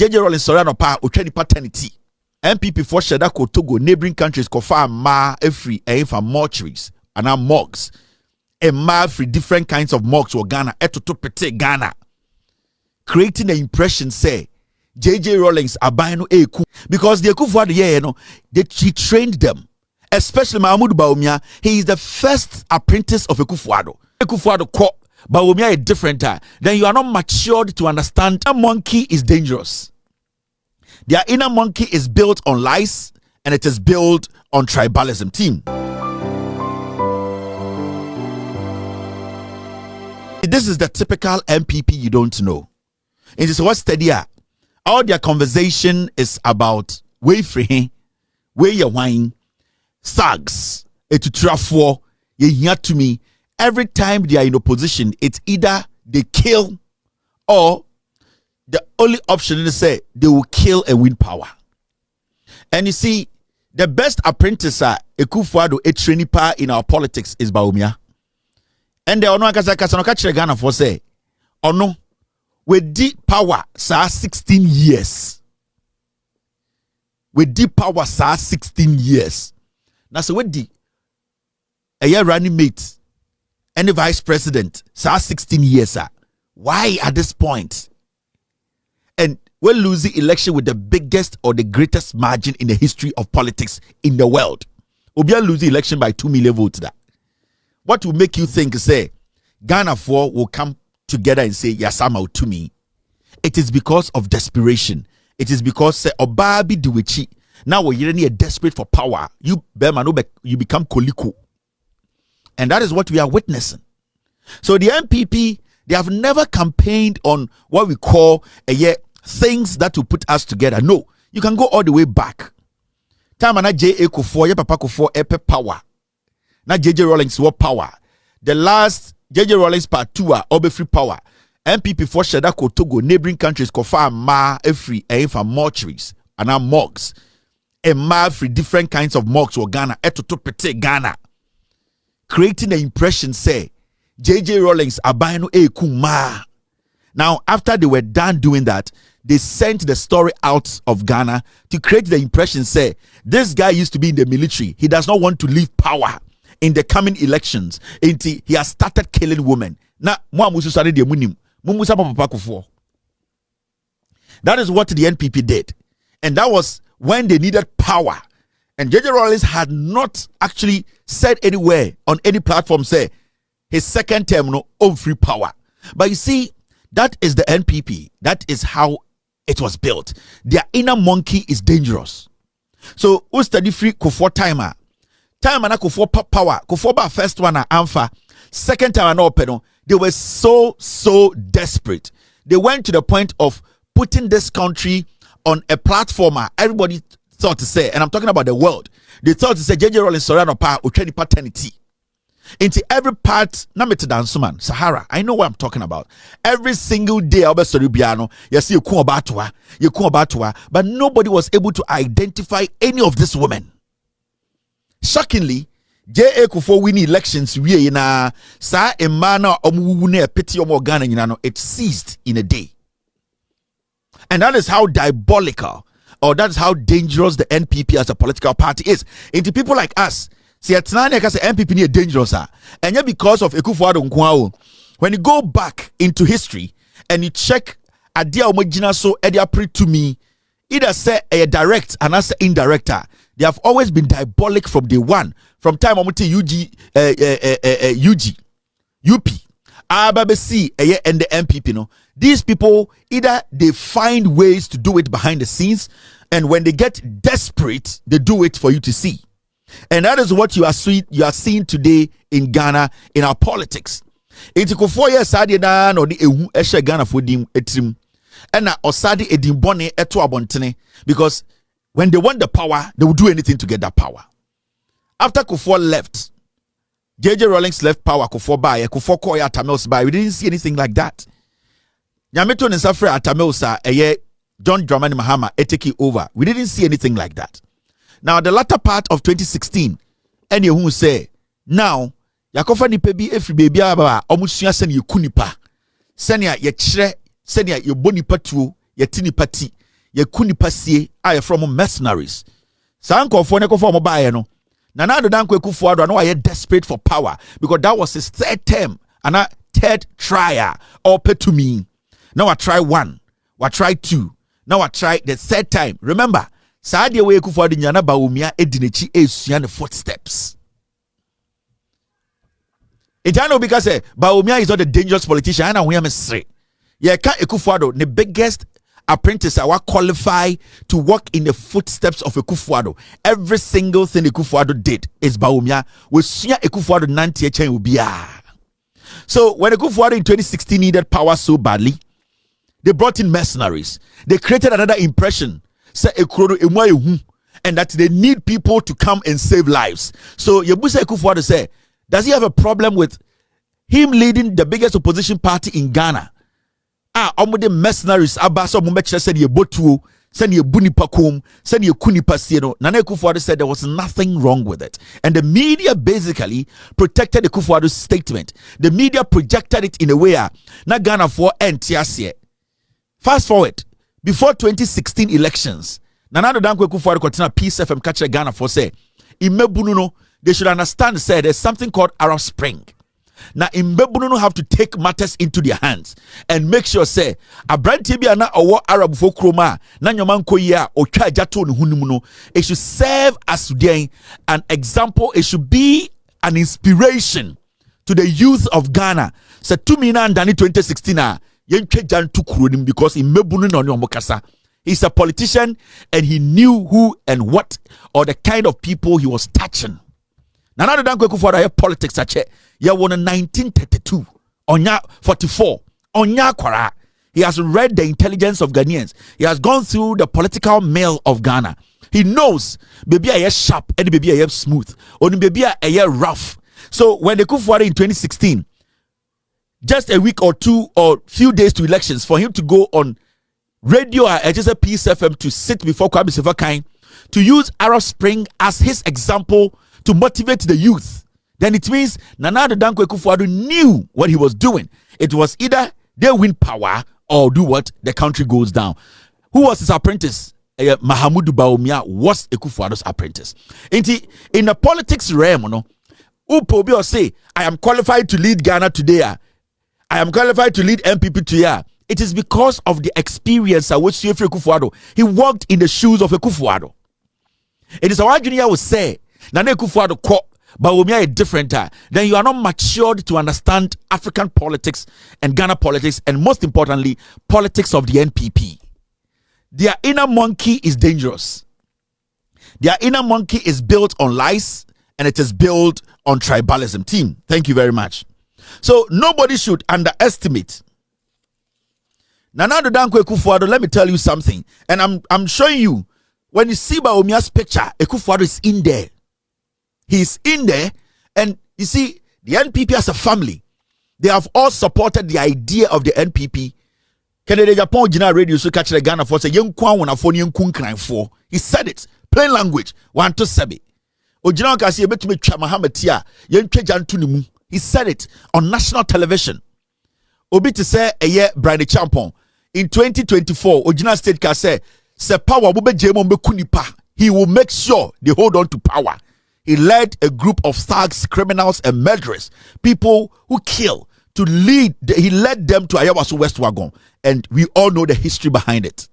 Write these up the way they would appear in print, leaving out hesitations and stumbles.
JJ Rawlings Soriano pa otwani paternity. NPP for Shedako Togo neighboring countries kofa ma every for mortuaries and our morgues. A ma free different kinds of morgues or Ghana etoto pete Ghana. Creating the impression say JJ Rawlings abayano eku because the eku for the year he trained them. Especially Mahmoud Bawumia, he is the first apprentice of Ekufuado. Ekufuado ko Bawumia a different time. Then you are not matured to understand a monkey is dangerous. Their inner monkey is built on lies and it is built on tribalism. Team. This is the typical NPP you don't know. It is what study. All their conversation is about way free, way your wine, sags, etutrafo, ye hear to me. Every time they are in opposition, it's either they kill or the only option is to say they will kill and win power. And you see, the best apprentice Ekufuado a trainee in our politics is Bawumia. And the ono akasa Ghana for say, ono with deep power sa 16 years. With deep power sa 16 years. Now so with a year running mate and the vice president sa 16 years. Why at this point? And we'll lose the election with the biggest or the greatest margin in the history of politics in the world. We'll lose the election by 2 million votes. What will make you think, say, Ghana 4 will come together and say, Yasama to me? It is because of desperation. It is because, say, Obabi Duwichi. Now we're desperate for power. You become Koliko. And that is what we are witnessing. So the NPP, they have never campaigned on what we call things that will put us together. No, you can go all the way back. Time na J.A. Kufuor, ya papa Kufuor, epe power. Na JJ Rawlings what power. The last JJ Rawlings part 2 obe free power. NPP for Shedako Togo neighboring countries kofa ma every for mortuaries and our morgues. A ma free different kinds of morgues or Ghana etoto pete Ghana. Creating the impression say JJ Rawlings abayano eku ma. Now after they were done doing that, they sent the story out of Ghana to create the impression say this guy used to be in the military. He does not want to leave power in the coming elections. He has started killing women. Now, that is what the NPP did. And that was when they needed power. And JJ Rawlings had not actually said anywhere on any platform, say, his second term, own free power. But you see, that is the NPP. That is how it was built. Their inner monkey is dangerous. So, who study free Kufuor timer? Time and Kufuor power. Kufuor first one Amfa. Second time and open. They were so desperate. They went to the point of putting this country on a platform. Everybody thought to say, and I'm talking about the world. They thought to say JJ Rawlings Soriano pa otwani paternity. Into every part, na metidansuman Sahara. I know what I'm talking about. Every single day, I'll be Soribiano. You see, you but nobody was able to identify any of these women. Shockingly, J.A. Kufuor winning elections, we na sa emana omuwune pity Ghana, it ceased in a day. And that is how diabolical, or that is how dangerous the NPP as a political party is. Into people like us, see, at NPP is dangerous, and yet because of Ekufuado Nkwao, when you go back into history and you check Adia Omojina so Edia Pri to me, either say a direct and as indirect. They have always been diabolic from day one. From time Omuti UP, ABBC, and the NPP. These people, either they find ways to do it behind the scenes, and when they get desperate, they do it for you to see. And that is what you are seeing today in Ghana, in our politics. It's 4 years na no the ehun Ghana for dim etrim. And na osade edimbone eto abontene, because when they want the power, they will do anything to get that power. After Kufuor left, JJ Rawlings left power, Kufuor by, Kufuor Koya Atamels by. We didn't see anything like that. Nyameto Nsafre Atamelsa, John Dramani Mahama, take over. We didn't see anything like that. Now, the latter part of 2016, and you who say, now, Yakofa ni pebi every baby aba, omusuya sen yukunipa. Senya ye chre, senya ye boni patu, ye tini pati. ye kuni pasie aye from mercenaries. Sanko for neko for mobile no. Nana Dankwa Akufo-Addo no are desperate for power because that was his third term and a third trial or pay to me. Now I try one, I try two, now I try the third time. Remember, Sadia we Akufo-Addo nyana Bawumia edinechi esuan the footsteps. It I know because Bawumia is not a dangerous politician. I know we am say. Yeah, Akufo-Addo the biggest apprentice are qualified to walk in the footsteps of Akufo-Addo. Every single thing Akufo-Addo did is Bawumia. We see Akufo-Addo nanti echen ubia. So when Akufo-Addo in 2016 needed power so badly, they brought in mercenaries. They created another impression, say and that they need people to come and save lives. So Yebuse Akufo-Addo say, does he have a problem with him leading the biggest opposition party in Ghana? Omo de mercenaries abaso mo meche said ye botuo, said ye buni pakum, said ye kuni pasieno. Nana Akufo-Addo said there was nothing wrong with it. And the media basically protected Akufo-Addo's statement. The media projected it in a way na Ghana for NTS. Fast forward, before 2016 elections, Nana Akufo-Addo continue Peace FM catch Ghana for say, Imebununo, they should understand say there's something called Arab Spring. Now, Imbebuno have to take matters into their hands and make sure say a brand tibia na owo Arab for kroma na nyoman koya o twa jato no hunumuno. It should serve as an example. It should be an inspiration to the youth of Ghana. So to me na ndani 2016 yentwe jantu kuronim because Imbebuno no omokasa. He's a politician and he knew who and what or the kind of people he was touching. Nana Dankwa Akufo-Addo politics ache ya won in 1932 onya 44 onya kwara. He has read the intelligence of Ghanaians. He has gone through the political mail of Ghana. He knows baby a sharp and baby a smooth or baby a rough. So when the Akufo-Addo in 2016, just a week or two or few days to elections, for him to go on radio at just a Peace FM to sit before Kwame Sefakai to use Arab Spring as his example to motivate the youth, then it means Nana Dankwa Akufo-Addo knew what he was doing. It was either they win power or do what? The country goes down. Who was his apprentice? Mahamudu Bawumia was Akufo-Addo's apprentice. In the politics realm, Upo or say, I am qualified to lead Ghana today. I am qualified to lead NPP today. It is because of the experience which Akufo-Addo. He walked in the shoes of Akufo-Addo. It is how Junior would say, Nana Akufo-Addo ko Bawumia is different. Then you are not matured to understand African politics and Ghana politics, and most importantly, politics of the NPP. Their inner monkey is dangerous. Their inner monkey is built on lies, and it is built on tribalism. Team, thank you very much. So nobody should underestimate Nana Dankwa Akufo-Addo. Let me tell you something, and I'm showing you. When you see Bawumia's picture, Akufo-Addo is in there. He's in there, and you see the NPP as a family. They have all supported the idea of the NPP. Kennedy Japan General Radio so catch the Ghana for say he said it plain language. 1 to 7. Ojina kasi ebetumi twa Mahametia yentwe jantu ni mu. He said it on national television. Obi to say Brian Champon in 2024 Ojina State ka say se power bo be jemo be kunipa. He will make sure they hold on to power. He led a group of thugs, criminals, and murderers, people who kill, to lead. He led them to Ayawaso West Wagon, and we all know the history behind it.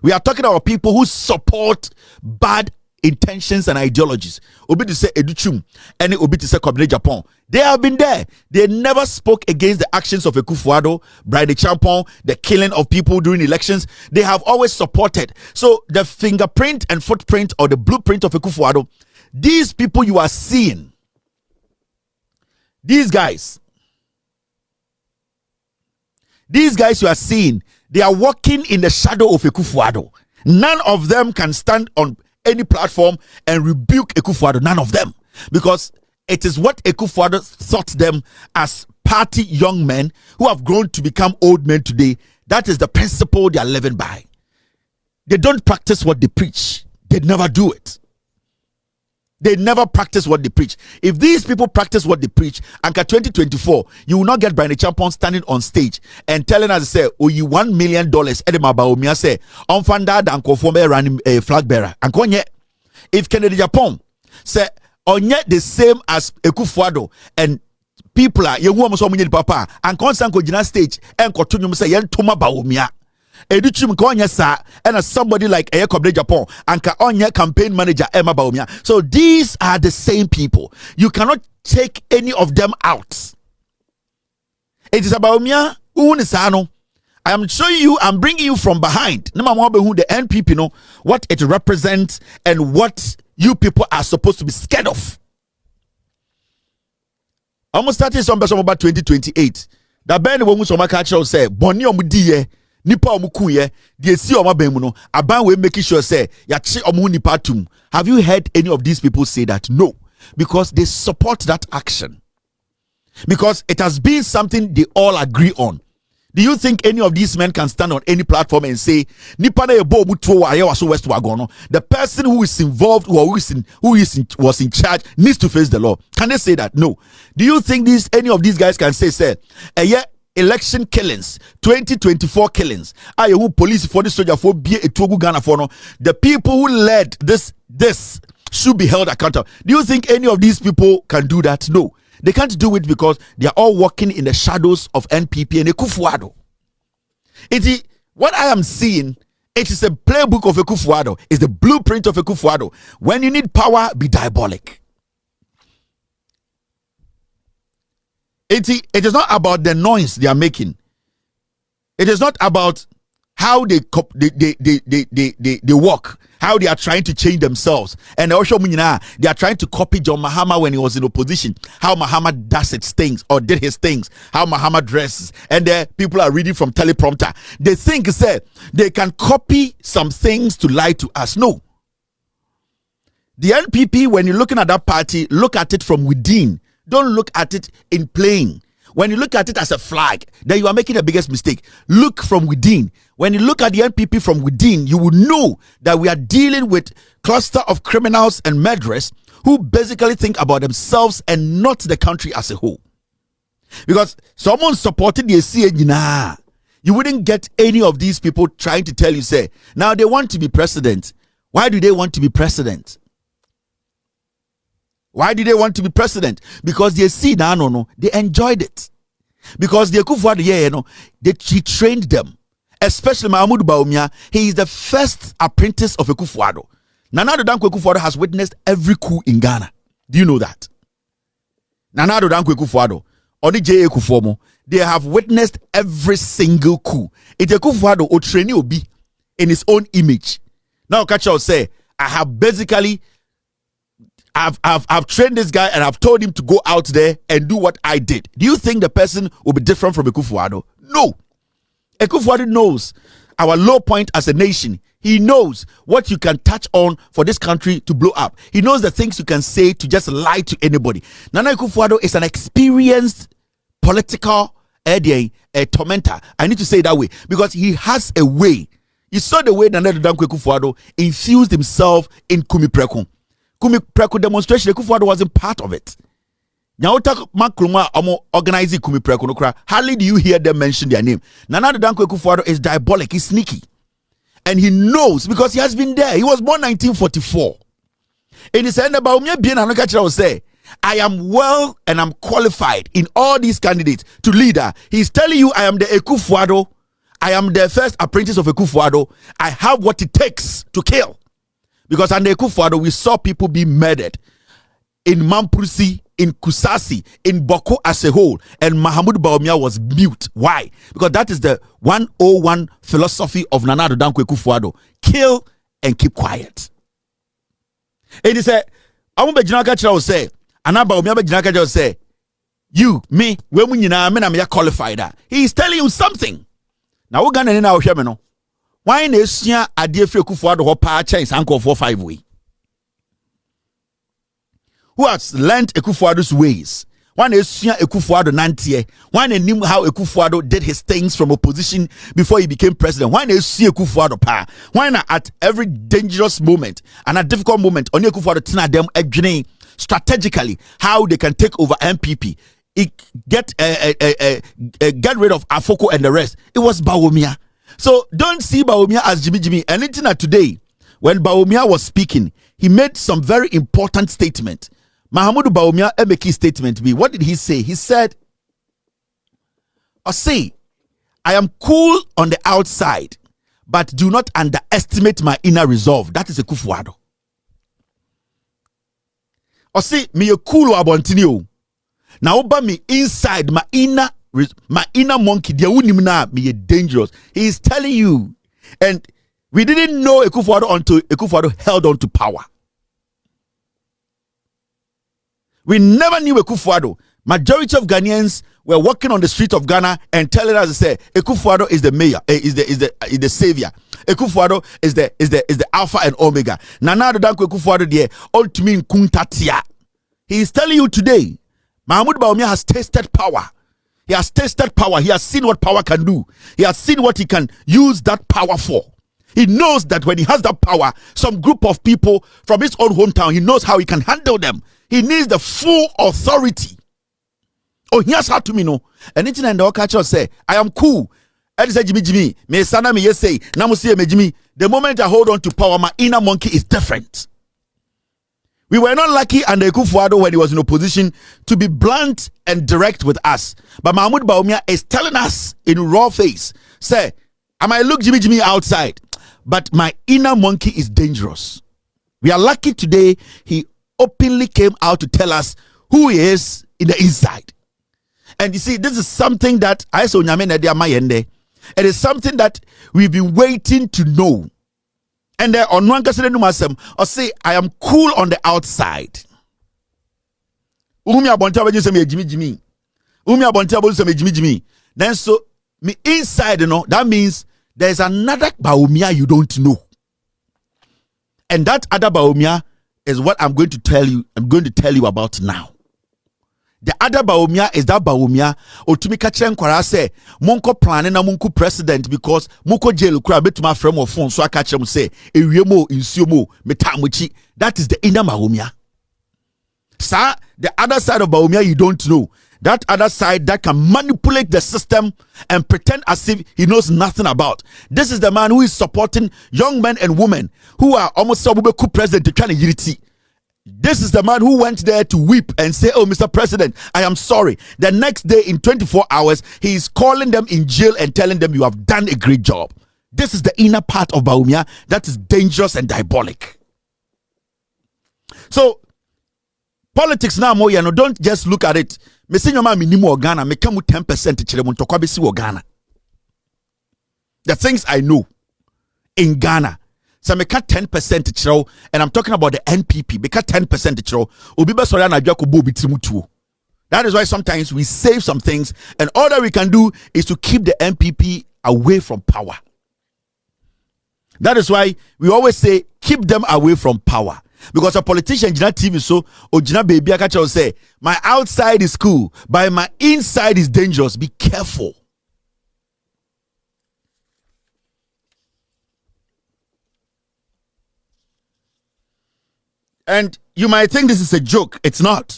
We are talking about people who support bad intentions and ideologies. Obi to say Educhum, and Obi to say Kobne Japan. They have been there. They never spoke against the actions of Akufo-Addo, Brian Champon, the killing of people during elections. They have always supported. So the fingerprint and footprint or the blueprint of Akufo-Addo, these people you are seeing, these guys you are seeing, they are walking in the shadow of Akufo-Addo. None of them can stand on any platform and rebuke Akufo-Addo. None of them. Because it is what Akufo-Addo thought them as party young men who have grown to become old men today. That is the principle they are living by. They don't practice what they preach. They never do it. They never practice what they preach. If these people practice what they preach, Anka 2024, you will not get Brian Champon standing on stage and telling us, say, oh, you $1 million. Edema Bawumia say, on fanda dan konforme running a flag bearer. And konye, if Kennedy Japan say, on yet the same as Ekufo-Addo and people are, you want to papa, and constant go stage and continue say, yen toma Bawumia. Educhim konya sa and somebody like Ekp0sês Japan and Kaonya campaign manager Emma Bawumia. So these are the same people. You cannot take any of them out. It is Bawumia unisano. I am showing you, I'm bringing you from behind. Number one, who the NPP know what it represents and what you people are supposed to be scared of. Almost started some about 2028. That band when we catch us say Boni omudiye. Nipa omukuye, the see oma bemuno, aban we making sure say yachi omu nipa tum. Have you heard any of these people say that? No, because they support that action. Because it has been something they all agree on. Do you think any of these men can stand on any platform and say nipa na ebo mutuo wa yewa so west wagono? The person who is involved was in charge needs to face the law. Can they say that? No. Do you think any of these guys can say election killings, 2024 killings, who police for the soldier for be a Togo Ghana for no, the people who led this should be held accountable? Do you think any of these people can do that? No, they can't do it because they are all working in the shadows of NPP and Ekufo-Addo. What I am seeing, it is a playbook of Ekufo-Addo. It's the blueprint of Ekufo-Addo. When you need power, be diabolic. It is not about the noise they are making. It is not about how they work, how they are trying to change themselves. And also, they are trying to copy John Mahama when he was in opposition. How Mahama does its things or did his things. How Mahama dresses. And there people are reading from teleprompter. They think they can copy some things to lie to us. No. The NPP, when you're looking at that party, look at it from within. Don't look at it in plain. When you look at it as a flag, then you are making the biggest mistake. Look from within. When you look at the NPP from within, you will know that we are dealing with cluster of criminals and murderers who basically think about themselves and not the country as a whole. Because someone supported the CA, you wouldn't get any of these people trying to tell you, say, now they want to be president. Why do they want to be president? Why did they want to be president? Because they see that they enjoyed it. Because the Ekufo-Addo, he trained them. Especially Mahmoud Bawumia, he is the first apprentice of Ekufo-Addo. Nana Addo Dankwa Ekufo-Addo has witnessed every coup in Ghana. Do you know that? Nana Addo Dankwa Ekufo-Addo, or the J. Ekufomo, they have witnessed every single coup. It Ekufo-Addo or trainee obi in his own image. Now, Kacha will say, I have basically I've trained this guy and I've told him to go out there and do what I did. Do you think the person will be different from Ekufo-Addo? No. Ekufo-Addo knows our low point as a nation. He knows what you can touch on for this country to blow up. He knows the things you can say to just lie to anybody. Nana Ekufo-Addo is an experienced political tormentor. I need to say it that way because he has a way. You saw the way Nana Dankwa Ekufo-Addo infused himself in Kumipreku. Kumipreku demonstration, Ekufo-Addo wasn't part of it. Organizing Kumipreku, hardly do you hear them mention their name. Nana Dankwa Ekufo-Addo is diabolic, he's sneaky. And he knows because he has been there. He was born 1944. In his end, Bawumia will say, I am well and I'm qualified in all these candidates to leader. He's telling you, I am the Ekufo-Addo. I am the first apprentice of Ekufo-Addo. I have what it takes to kill. Because under Ekufo-Addo, we saw people be murdered in Mamprusi, in Kusasi, in Boko as a whole. And Mahmoud Bawumia was mute. Why? Because that is the 101 philosophy of Nana Dankwa Ekufo-Addo. Kill and keep quiet. And he said, I want to say, Nana Bawumia will say, you, me, I'm qualified. He is telling you something. Now we're gonna know how why Nesia Adie Ekufo-Addo ho pa chance anko 4-5 way. Who has learned Ekufo-Addo's ways? One is Ekufo-Addo nantie. One knew how Ekufo-Addo did his things from opposition before he became president. One is Ekufo-Addo pa. One at every dangerous moment and a difficult moment, on Ekufo-Addo tina them again strategically how they can take over NPP. Get rid of Afoko and the rest. It was Bawumia. So don't see Bawumia as Jimmy. Anything today, when Bawumia was speaking, he made some very important statement. Mahamudu Bawumia make his statement be. What did he say? He said, I am cool on the outside, but do not underestimate my inner resolve. That is a Ekufo-Addo. Me a cool abontini. Now oba me inside my inner monkey. Me dangerous. He is telling you, and we didn't know Ekufo-Addo until Ekufo-Addo held on to power. We never knew Ekufo-Addo. Majority of Ghanaians were walking on the street of Ghana and telling us to say Ekufo-Addo is the mayor, is the savior. Ekufo-Addo is the alpha and omega. Nana do danko Ekufo-Addo there ultimate kuntatia. He is telling you today, Mahamudu Bawumia has tasted power. He has tasted power. He has seen what power can do. He has seen what he can use that power for. He knows that when he has that power, some group of people from his own hometown, he knows how he can handle them. He needs the full authority. Oh, here's how to me know. Anything and the culture say, I am cool. I say Jimmy. Me sana me yes say. Namusi me Jimmy. The moment I hold on to power, my inner monkey is different. We were not lucky under Ekufo-Addo when he was in opposition to be blunt and direct with us. But Mahamudu Bawumia is telling us in raw face, say, I might look Jimmy outside, but my inner monkey is dangerous. We are lucky today he openly came out to tell us who he is in the inside. And you see, this is something that it is something that we've been waiting to know. And on one or say, I am cool on the outside. Then so me inside, that means there's another Bawumia you don't know. And that other Bawumia is what I'm going to tell you about now. The other Bawumia is that Bawumia otumika chenkwara say monko planning na monko president because monko jail kura betuma frame of phone so aka chem say ewiemo insuomo metamuchi. That is the inner Bawumia. Sir, the other side of Bawumia you don't know. That other side that can manipulate the system and pretend as if he knows nothing about. This is the man who is supporting young men and women who are almost Sabubeku president trying to unity. This is the man who went there to weep and say, oh, Mr. President, I am sorry. The next day in 24 hours, he is calling them in jail and telling them you have done a great job. This is the inner part of Bawumia that is dangerous and diabolic. So, politics now, don't just look at it. Me say nyoma minimum Ghana, me kamu 10% chire mu ntokwa besi wo Ghana. The things I know in Ghana. So me cut 10% chire, and I'm talking about the NPP. Me cut 10% chire. Obi be sorry na adwa ko bo bitiri mutuo. That is why sometimes we save some things, and all that we can do is to keep the NPP away from power. That is why we always say keep them away from power. Because a politician jina TV so or jina baby akacha will say my outside is cool, but my inside is dangerous. Be careful. And you might think this is a joke. It's not.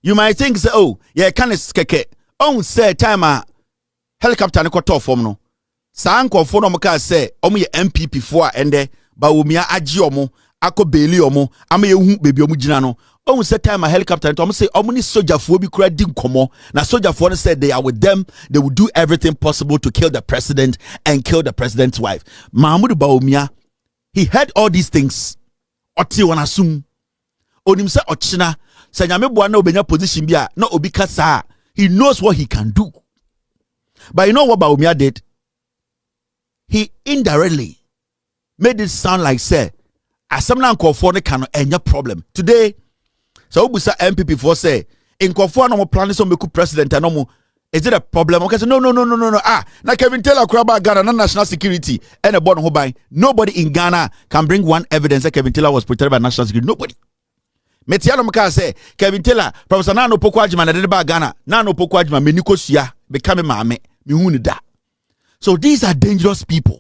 You might think say, oh yeah, can keke. Oh say time a helicopter ne kwato form no. Sa ankofo no mka say omo ye NPP for ende Bawumia agi omo ako beli omo ama yehu bebi omo gina no omo say time a helicopter omo say omo ni sojafuo bi kura di nkomo na sojafuo no said they are with them, they will do everything possible to kill the president and kill the president's wife. Mahamudu Bawumia, he heard all these things. Oti wanasum onim say ochina say nyame boa na obenya position bi a na obi kasa, he knows what he can do. But you know what Bawumia did? He indirectly made it sound like say asamna nkofo ne kan enya problem. Today so obusa NPP for say nkofo no mo plan so meku president no mo, is it a problem? Okay, so no. Na Kelvin Taylor Kraba Ghana national security and a born ho by. Nobody in Ghana can bring one evidence that Kelvin Taylor was protected by national security. Nobody. Metiano Maka say, Kelvin Taylor, Professor Nano Pokwajima, and the Ghana, Nano Pokwajima, Menikosia, become mame, Mihunida. So these are dangerous people.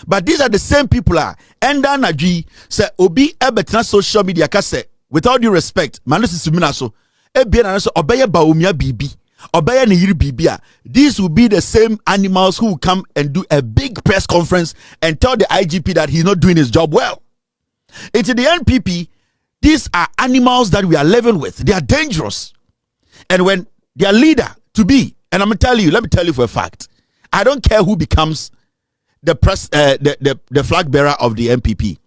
But these are the same people are. And then Naji say, Obi Ebetina social media kase, with all due respect, Manus Siminaso, Ebian so Obey Bawumia Bibi, Obey Nihiri Bibia. These will be the same animals who will come and do a big press conference and tell the IGP that he's not doing his job well. Into the NPP, these are animals that we are living with. They are dangerous. And when their leader to be, and I'm gonna tell you, let me tell you for a fact, I don't care who becomes the flag bearer of the NPP.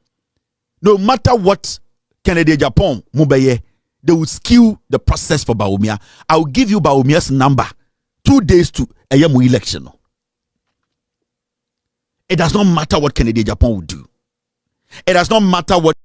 No matter what Kennedy Japan Mubeye, they will skew the process for Bawumia. I will give you Bawumia's number 2 days to a yamu election. It does not matter what Kennedy Japan will do. It does not matter what